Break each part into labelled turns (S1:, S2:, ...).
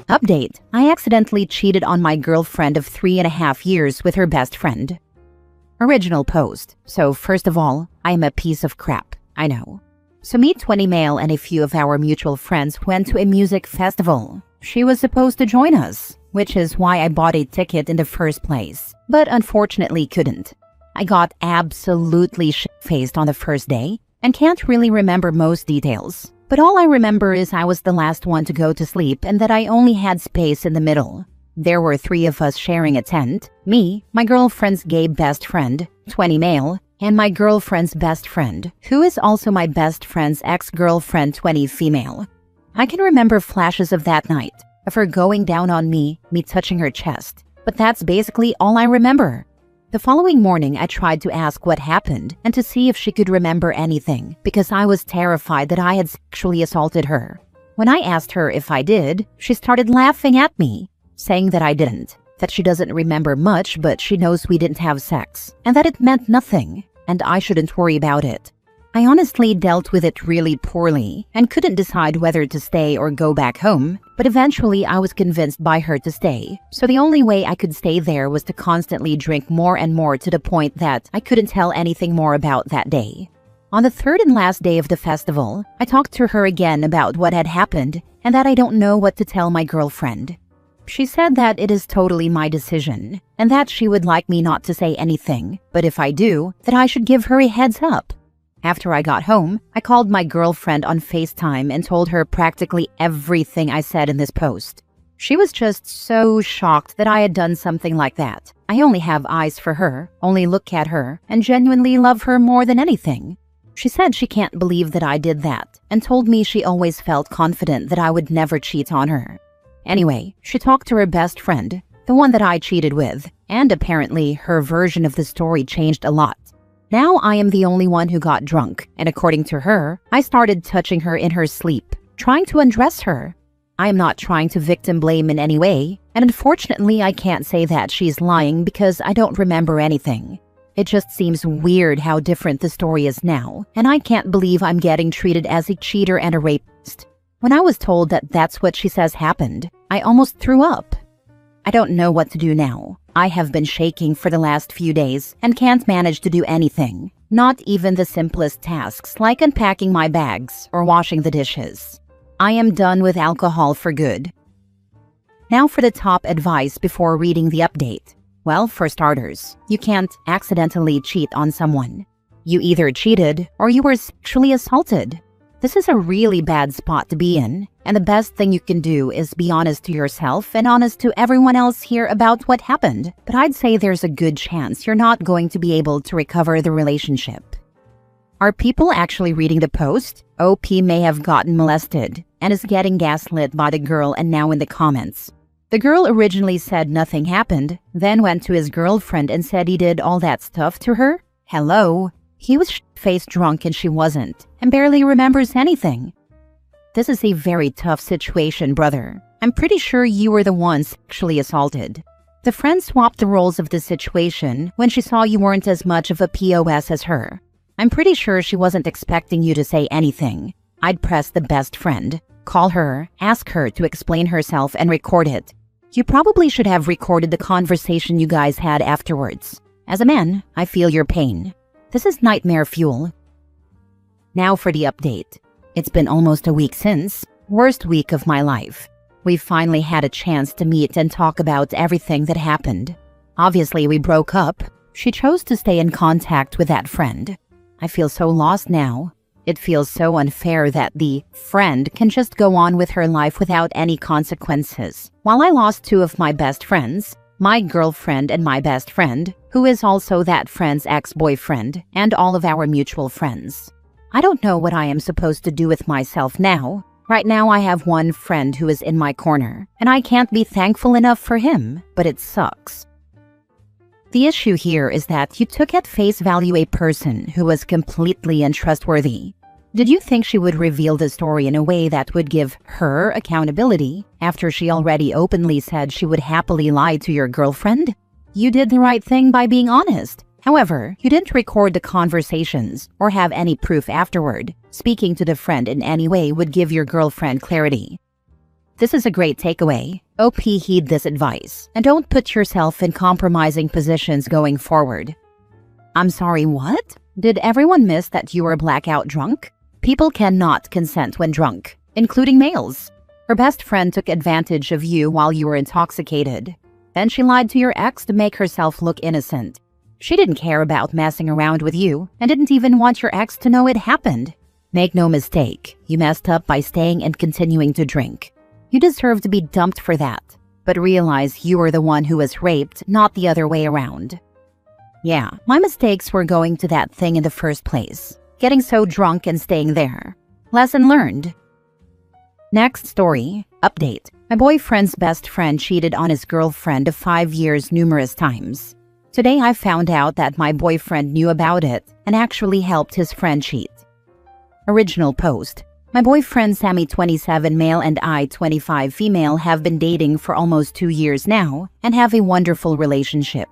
S1: Update: I accidentally cheated on my girlfriend of 3.5 years with her best friend. Original post. So first of all, I am a piece of crap, I know. So me, 20 male, and a few of our mutual friends went to a music festival. She was supposed to join us, which is why I bought a ticket in the first place, but unfortunately couldn't. I got absolutely shit-faced on the first day and can't really remember most details. But all I remember is I was the last one to go to sleep and that I only had space in the middle. There were 3 of us sharing a tent: me, my girlfriend's gay best friend, 20 male, and my girlfriend's best friend, who is also my best friend's ex-girlfriend, 20 female. I can remember flashes of that night, of her going down on me touching her chest, but that's basically all I remember. The following morning, I tried to ask what happened and to see if she could remember anything because I was terrified that I had sexually assaulted her. When I asked her if I did, she started laughing at me, saying that I didn't, that she doesn't remember much but she knows we didn't have sex, and that it meant nothing, and I shouldn't worry about it. I honestly dealt with it really poorly and couldn't decide whether to stay or go back home, but eventually I was convinced by her to stay, so the only way I could stay there was to constantly drink more and more to the point that I couldn't tell anything more about that day. On the third and last day of the festival, I talked to her again about what had happened and that I don't know what to tell my girlfriend. She said that it is totally my decision and that she would like me not to say anything, but if I do, that I should give her a heads up. After I got home, I called my girlfriend on FaceTime and told her practically everything I said in this post. She was just so shocked that I had done something like that. I only have eyes for her, only look at her, and genuinely love her more than anything. She said she can't believe that I did that, and told me she always felt confident that I would never cheat on her. Anyway, she talked to her best friend, the one that I cheated with, and apparently her version of the story changed a lot. Now I am the only one who got drunk, and according to her, I started touching her in her sleep, trying to undress her. I am not trying to victim blame in any way, and unfortunately I can't say that she's lying because I don't remember anything. It just seems weird how different the story is now, and I can't believe I'm getting treated as a cheater and a rapist. When I was told that that's what she says happened, I almost threw up. I don't know what to do now. I have been shaking for the last few days and can't manage to do anything, not even the simplest tasks like unpacking my bags or washing the dishes. I am done with alcohol for good. Now for the top advice before reading the update. Well, for starters, you can't accidentally cheat on someone. You either cheated or you were sexually assaulted. This is a really bad spot to be in, and the best thing you can do is be honest to yourself and honest to everyone else here about what happened. But I'd say there's a good chance you're not going to be able to recover the relationship. Are people actually reading the post? OP may have gotten molested and is getting gaslit by the girl and now in the comments. The girl originally said nothing happened, then went to his girlfriend and said he did all that stuff to her? Hello? He was shit-faced drunk and she wasn't, and barely remembers anything. This is a very tough situation, brother. I'm pretty sure you were the one sexually assaulted. The friend swapped the roles of the situation when she saw you weren't as much of a POS as her. I'm pretty sure she wasn't expecting you to say anything. I'd press the best friend, call her, ask her to explain herself and record it. You probably should have recorded the conversation you guys had afterwards. As a man, I feel your pain. This is nightmare fuel. Now for the update. It's been almost a week since. Worst week of my life. We finally had a chance to meet and talk about everything that happened. Obviously, we broke up. She chose to stay in contact with that friend. I feel so lost now. It feels so unfair that the friend can just go on with her life without any consequences. While I lost 2 of my best friends, my girlfriend and my best friend, who is also that friend's ex-boyfriend, and all of our mutual friends. I don't know what I am supposed to do with myself now. Right now I have one friend who is in my corner, and I can't be thankful enough for him, but it sucks. The issue here is that you took at face value a person who was completely untrustworthy. Did you think she would reveal the story in a way that would give her accountability after she already openly said she would happily lie to your girlfriend? You did the right thing by being honest. However, you didn't record the conversations or have any proof afterward. Speaking to the friend in any way would give your girlfriend clarity. This is a great takeaway. OP, heed this advice and don't put yourself in compromising positions going forward. I'm sorry, what? Did everyone miss that you were blackout drunk? People cannot consent when drunk, including males. Her best friend took advantage of you while you were intoxicated. Then she lied to your ex to make herself look innocent. She didn't care about messing around with you and didn't even want your ex to know it happened. Make no mistake, you messed up by staying and continuing to drink. You deserve to be dumped for that, but realize you were the one who was raped, not the other way around. Yeah, my mistakes were going to that thing in the first place. Getting so drunk and staying there. Lesson learned. Next story. Update. My boyfriend's best friend cheated on his girlfriend of 5 years numerous times. Today I found out that my boyfriend knew about it and actually helped his friend cheat. Original post. My boyfriend Sammy 27 male and I 25 female have been dating for almost 2 years now and have a wonderful relationship.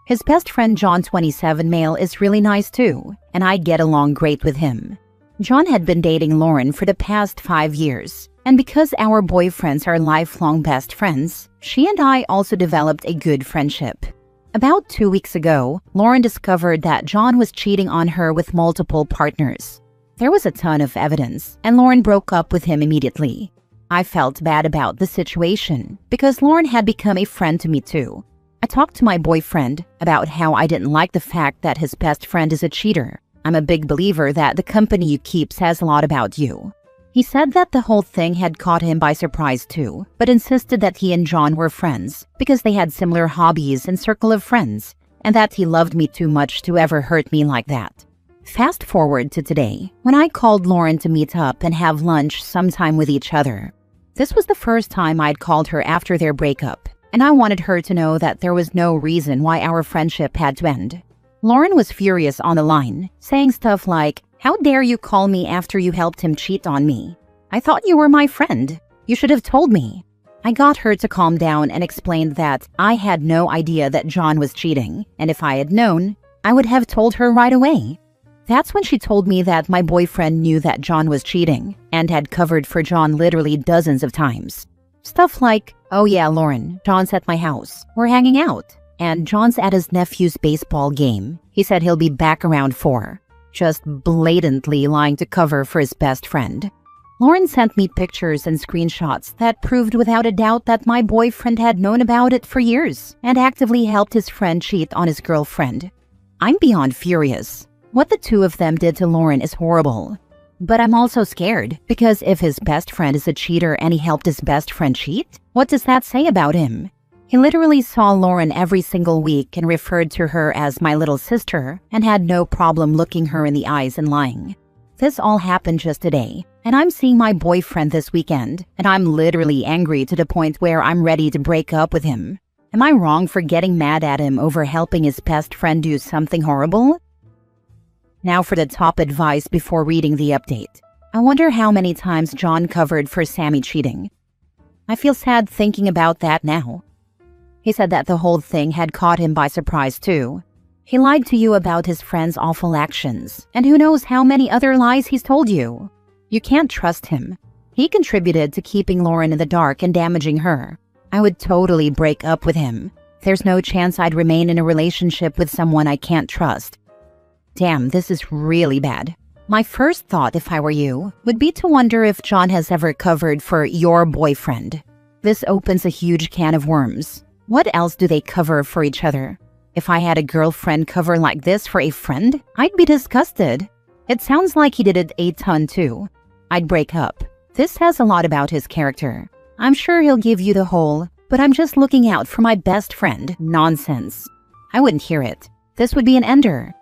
S1: His best friend John 27 male is really nice too, and I get along great with him. John had been dating Lauren for the past 5 years, and because our boyfriends are lifelong best friends, she and I also developed a good friendship. About 2 weeks ago, Lauren discovered that John was cheating on her with multiple partners. There was a ton of evidence, and Lauren broke up with him immediately. I felt bad about the situation because Lauren had become a friend to me too. I talked to my boyfriend about how I didn't like the fact that his best friend is a cheater. I'm a big believer that the company you keep says a lot about you. He said that the whole thing had caught him by surprise too, but insisted that he and John were friends because they had similar hobbies and circle of friends, and that he loved me too much to ever hurt me like that. Fast forward to today, when I called Lauren to meet up and have lunch sometime with each other. This was the first time I'd called her after their breakup, and I wanted her to know that there was no reason why our friendship had to end. Lauren was furious on the line, saying stuff like, "How dare you call me after you helped him cheat on me? I thought you were my friend. You should have told me." I got her to calm down and explained that I had no idea that John was cheating, and if I had known, I would have told her right away. That's when she told me that my boyfriend knew that John was cheating and had covered for John literally dozens of times. Stuff like, "Oh yeah, Lauren, John's at my house. We're hanging out. And John's at his nephew's baseball game. He said he'll be back around 4. Just blatantly lying to cover for his best friend. Lauren sent me pictures and screenshots that proved without a doubt that my boyfriend had known about it for years and actively helped his friend cheat on his girlfriend. I'm beyond furious. What the two of them did to Lauren is horrible. But I'm also scared, because if his best friend is a cheater and he helped his best friend cheat, what does that say about him? He literally saw Lauren every single week and referred to her as my little sister and had no problem looking her in the eyes and lying. This all happened just today, and I'm seeing my boyfriend this weekend, and I'm literally angry to the point where I'm ready to break up with him. Am I wrong for getting mad at him over helping his best friend do something horrible? Now for the top advice before reading the update. I wonder how many times John covered for Sammy cheating. I feel sad thinking about that now. He said that the whole thing had caught him by surprise too. He lied to you about his friend's awful actions, and who knows how many other lies he's told you. You can't trust him. He contributed to keeping Lauren in the dark and damaging her. I would totally break up with him. There's no chance I'd remain in a relationship with someone I can't trust. Damn, this is really bad. My first thought, if I were you, would be to wonder if John has ever covered for your boyfriend. This opens a huge can of worms. What else do they cover for each other? If I had a girlfriend cover like this for a friend, I'd be disgusted. It sounds like he did it a ton too. I'd break up. This says a lot about his character. I'm sure he'll give you the whole, but I'm just looking out for my best friend nonsense. I wouldn't hear it. This would be an ender.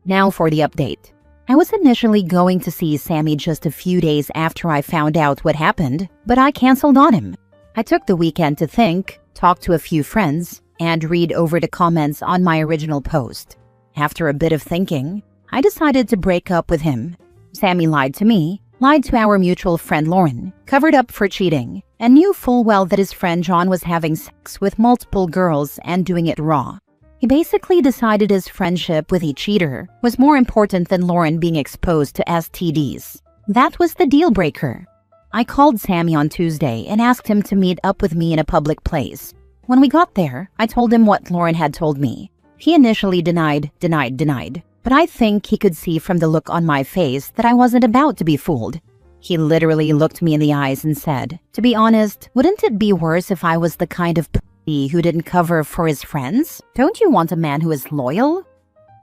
S1: Now for the update. I was initially going to see Sammy just a few days after I found out what happened, but I canceled on him. I took the weekend to think, talk to a few friends, and read over the comments on my original post. After a bit of thinking, I decided to break up with him. Sammy lied to me, lied to our mutual friend Lauren, covered up for cheating, and knew full well that his friend John was having sex with multiple girls and doing it raw. He basically decided his friendship with a cheater was more important than Lauren being exposed to STDs. That was the deal breaker. I called Sammy on Tuesday and asked him to meet up with me in a public place. When we got there, I told him what Lauren had told me. He initially denied, but I think he could see from the look on my face that I wasn't about to be fooled. He literally looked me in the eyes and said, "To be honest, wouldn't it be worse if I was the kind of p*** who didn't cover for his friends? Don't you want a man who is loyal?"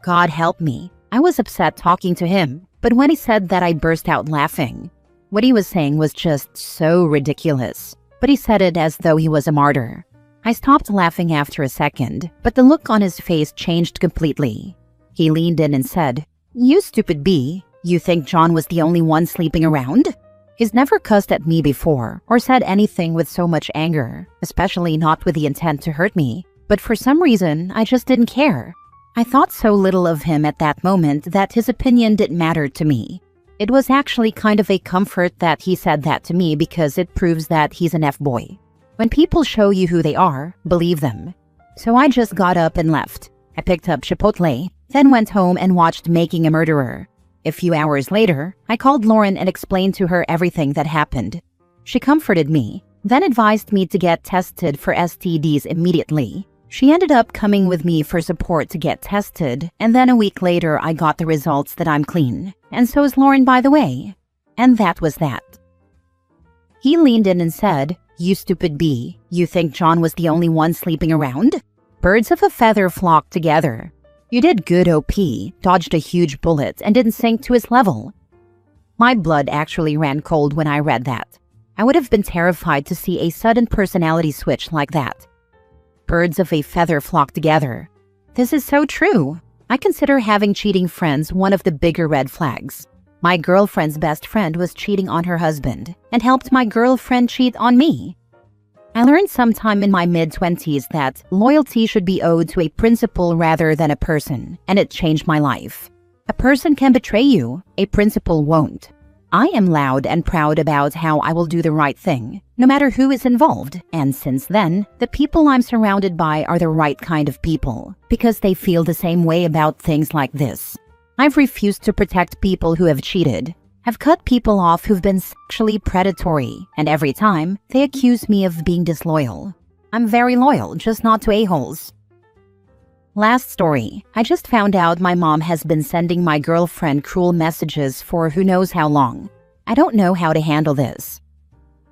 S1: God help me. I was upset talking to him, but when he said that I burst out laughing. What he was saying was just so ridiculous, but he said it as though he was a martyr. I stopped laughing after a second, but the look on his face changed completely. He leaned in and said, "You stupid bee, you think John was the only one sleeping around?" He's never cussed at me before or said anything with so much anger, especially not with the intent to hurt me, but for some reason, I just didn't care. I thought so little of him at that moment that his opinion didn't matter to me. It was actually kind of a comfort that he said that to me because it proves that he's an F-boy. When people show you who they are, believe them. So I just got up and left. I picked up Chipotle, then went home and watched Making a Murderer. A few hours later, I called Lauren and explained to her everything that happened. She comforted me, then advised me to get tested for STDs immediately. She ended up coming with me for support to get tested, and then a week later I got the results that I'm clean. And so is Lauren, by the way. And that was that. He leaned in and said, "You stupid bee, you think John was the only one sleeping around? Birds of a feather flock together. You did good OP, dodged a huge bullet, and didn't sink to his level." My blood actually ran cold when I read that. I would have been terrified to see a sudden personality switch like that. Birds of a feather flock together. This is so true. I consider having cheating friends one of the bigger red flags. My girlfriend's best friend was cheating on her husband and helped my girlfriend cheat on me. I learned sometime in my mid-20s that loyalty should be owed to a principle rather than a person, and it changed my life. A person can betray you, a principle won't. I am loud and proud about how I will do the right thing, no matter who is involved, and since then, the people I'm surrounded by are the right kind of people, because they feel the same way about things like this. I've refused to protect people who have cheated. I've cut people off who've been sexually predatory, and every time, they accuse me of being disloyal. I'm very loyal, just not to a-holes. Last story. I just found out my mom has been sending my girlfriend cruel messages for who knows how long. I don't know how to handle this.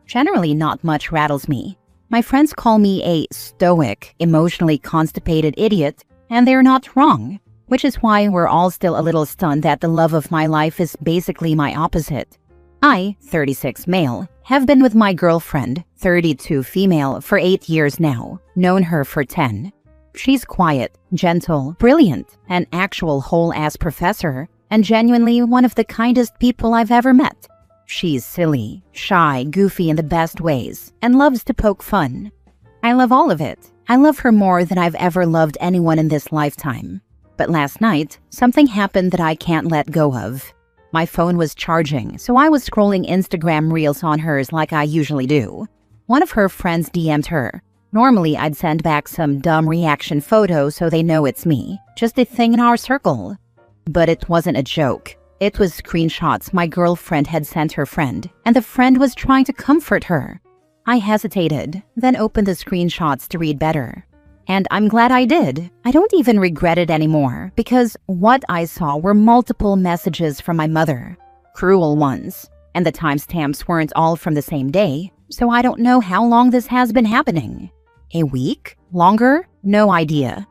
S1: Generally, not much rattles me. My friends call me a stoic, emotionally constipated idiot, and they're not wrong, which is why we're all still a little stunned that the love of my life is basically my opposite. I, 36 male, have been with my girlfriend, 32 female, for 8 years now, known her for 10. She's quiet, gentle, brilliant, an actual whole-ass professor, and genuinely one of the kindest people I've ever met. She's silly, shy, goofy in the best ways, and loves to poke fun. I love all of it. I love her more than I've ever loved anyone in this lifetime. But last night, something happened that I can't let go of. My phone was charging, so I was scrolling Instagram reels on hers like I usually do. One of her friends DM'd her. Normally, I'd send back some dumb reaction photo so they know it's me, just a thing in our circle. But it wasn't a joke. It was screenshots my girlfriend had sent her friend, and the friend was trying to comfort her. I hesitated, then opened the screenshots to read better. And I'm glad I did. I don't even regret it anymore, because what I saw were multiple messages from my mother. Cruel ones. And the timestamps weren't all from the same day, so I don't know how long this has been happening. A week? Longer? No idea.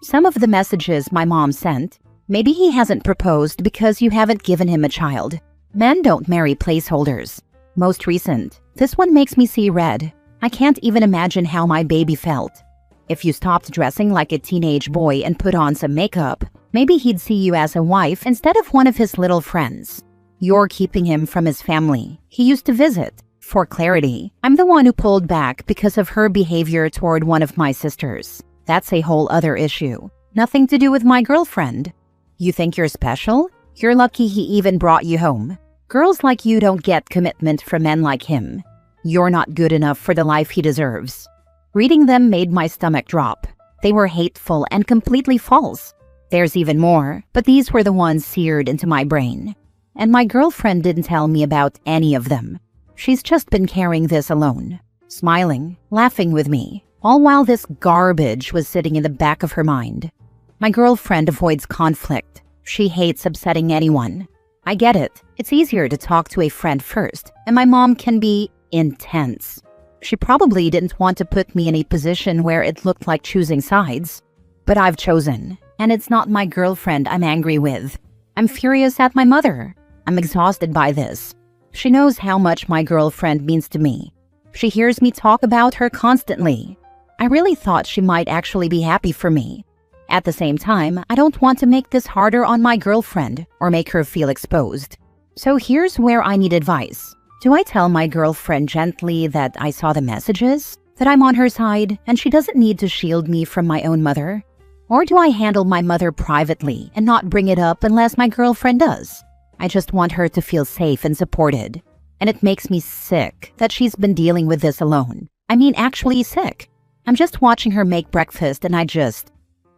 S1: Some of the messages my mom sent, maybe he hasn't proposed because you haven't given him a child. Men don't marry placeholders. Most recent, this one makes me see red. I can't even imagine how my baby felt. If you stopped dressing like a teenage boy and put on some makeup, maybe he'd see you as a wife instead of one of his little friends. You're keeping him from his family. He used to visit. For clarity, I'm the one who pulled back because of her behavior toward one of my sisters. That's a whole other issue. Nothing to do with my girlfriend. You think you're special? You're lucky he even brought you home. Girls like you don't get commitment from men like him. You're not good enough for the life he deserves. Reading them made my stomach drop. They were hateful and completely false. There's even more, but these were the ones seared into my brain. And my girlfriend didn't tell me about any of them. She's just been carrying this alone, smiling, laughing with me, all while this garbage was sitting in the back of her mind. My girlfriend avoids conflict. She hates upsetting anyone. I get it. It's easier to talk to a friend first, and my mom can be intense. She probably didn't want to put me in a position where it looked like choosing sides. But I've chosen, and it's not my girlfriend I'm angry with. I'm furious at my mother. I'm exhausted by this. She knows how much my girlfriend means to me. She hears me talk about her constantly. I really thought she might actually be happy for me. At the same time, I don't want to make this harder on my girlfriend or make her feel exposed. So here's where I need advice. Do I tell my girlfriend gently that I saw the messages, that I'm on her side, and she doesn't need to shield me from my own mother? Or do I handle my mother privately and not bring it up unless my girlfriend does? I just want her to feel safe and supported. And it makes me sick that she's been dealing with this alone. I mean, actually sick. I'm just watching her make breakfast and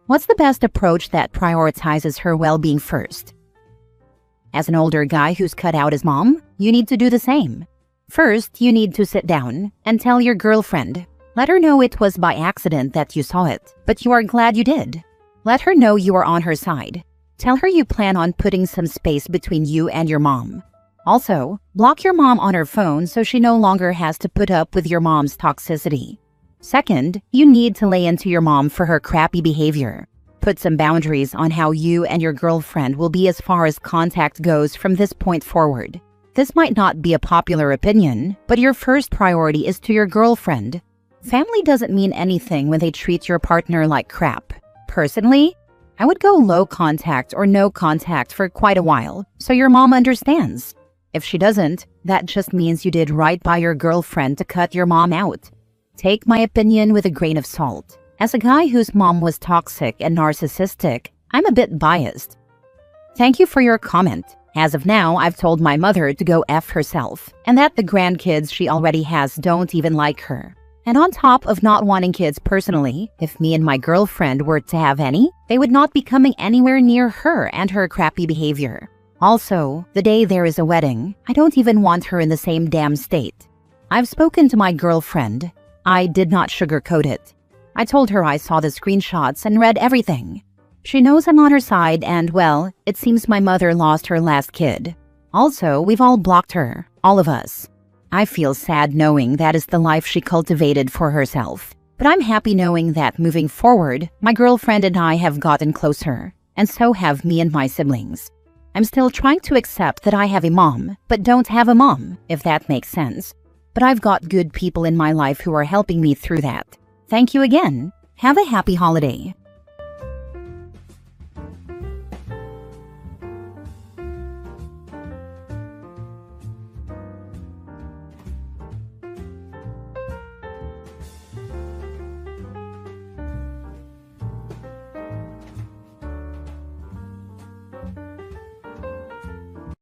S1: what's the best approach that prioritizes her well-being first? As an older guy who's cut out his mom, you need to do the same. First, you need to sit down and tell your girlfriend. Let her know it was by accident that you saw it, but you are glad you did. Let her know you are on her side. Tell her you plan on putting some space between you and your mom. Also, block your mom on her phone so she no longer has to put up with your mom's toxicity. Second, you need to lay into your mom for her crappy behavior. Put some boundaries on how you and your girlfriend will be as far as contact goes from this point forward. This might not be a popular opinion, but your first priority is to your girlfriend. Family doesn't mean anything when they treat your partner like crap. Personally, I would go low contact or no contact for quite a while, so your mom understands. If she doesn't, that just means you did right by your girlfriend to cut your mom out. Take my opinion with a grain of salt. As a guy whose mom was toxic and narcissistic, I'm a bit biased. Thank you for your comment. As of now, I've told my mother to go F herself, and that the grandkids she already has don't even like her. And on top of not wanting kids personally, if me and my girlfriend were to have any, they would not be coming anywhere near her and her crappy behavior. Also, the day there is a wedding, I don't even want her in the same damn state. I've spoken to my girlfriend. I did not sugarcoat it. I told her I saw the screenshots and read everything. She knows I'm on her side and, well, it seems my mother lost her last kid. Also, we've all blocked her, all of us. I feel sad knowing that is the life she cultivated for herself. But I'm happy knowing that moving forward, my girlfriend and I have gotten closer, and so have me and my siblings. I'm still trying to accept that I have a mom, but don't have a mom, if that makes sense. But I've got good people in my life who are helping me through that. Thank you again. Have a happy holiday.